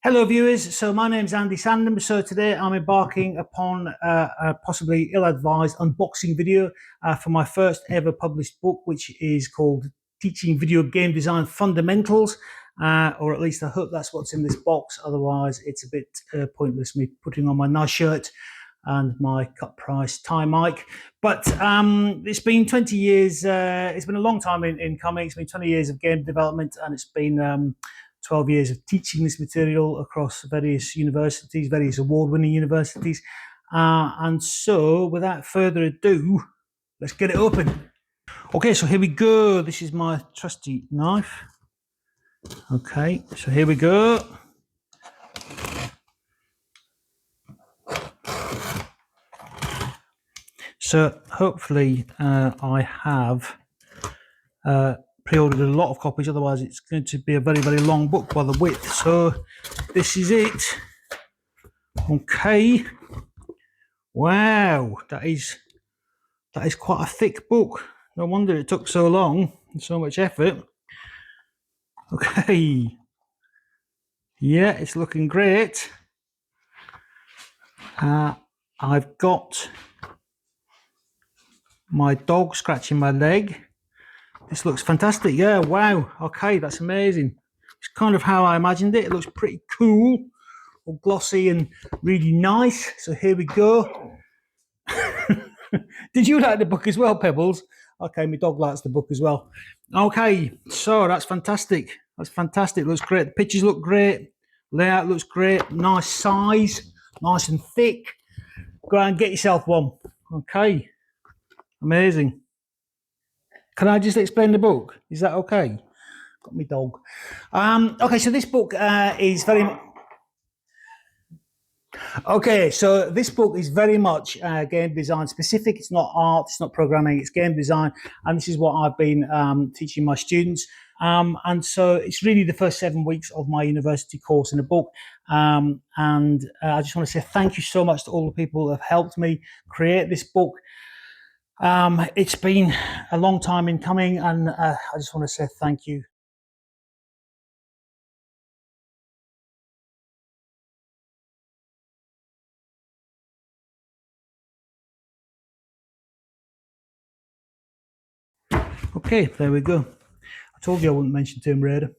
Hello viewers, so my name's Andy Sandham. So today I'm embarking upon a possibly ill-advised unboxing video for my first ever published book, which is called Teaching Video Game Design Fundamentals, or at least I hope that's what's in this box. Otherwise it's a bit pointless me putting on my nice shirt and my cut price tie mic. But it's been 20 years, it's been a long time in coming. It's been 20 years of game development, and it's been 12 years of teaching this material across various universities, various award-winning universities. And so without further ado, let's get it open. Okay, so here we go. This is my trusty knife. Okay, so here we go. So hopefully I have pre-ordered a lot of copies, otherwise it's going to be a very, very long book by the width. So this is it. Okay. Wow, that is quite a thick book. No wonder it took so long and so much effort. Okay. Yeah, it's looking great. I've got my dog scratching my leg. This looks fantastic. Yeah, wow. Okay, that's amazing. It's kind of how I imagined it. It looks pretty cool, all glossy and really nice. So here we go. Did you like the book as well, Pebbles? Okay, my dog likes the book as well. Okay, so that's fantastic. That's fantastic. Looks great. The pictures look great. Layout looks great. Nice size, nice and thick. Go out and get yourself one. Okay, amazing. Can I just explain the book? Is that okay? Got my dog. Okay, so this book is very much... Okay, so this book is very much game design specific. It's not art, it's not programming, it's game design. And this is what I've been teaching my students. And so it's really the first 7 weeks of my university course in a book. I just want to say thank you so much to all the people that have helped me create this book. It's been a long time in coming, and I just want to say thank you. Okay, there we go. I told you I wouldn't mention Tomb Raider.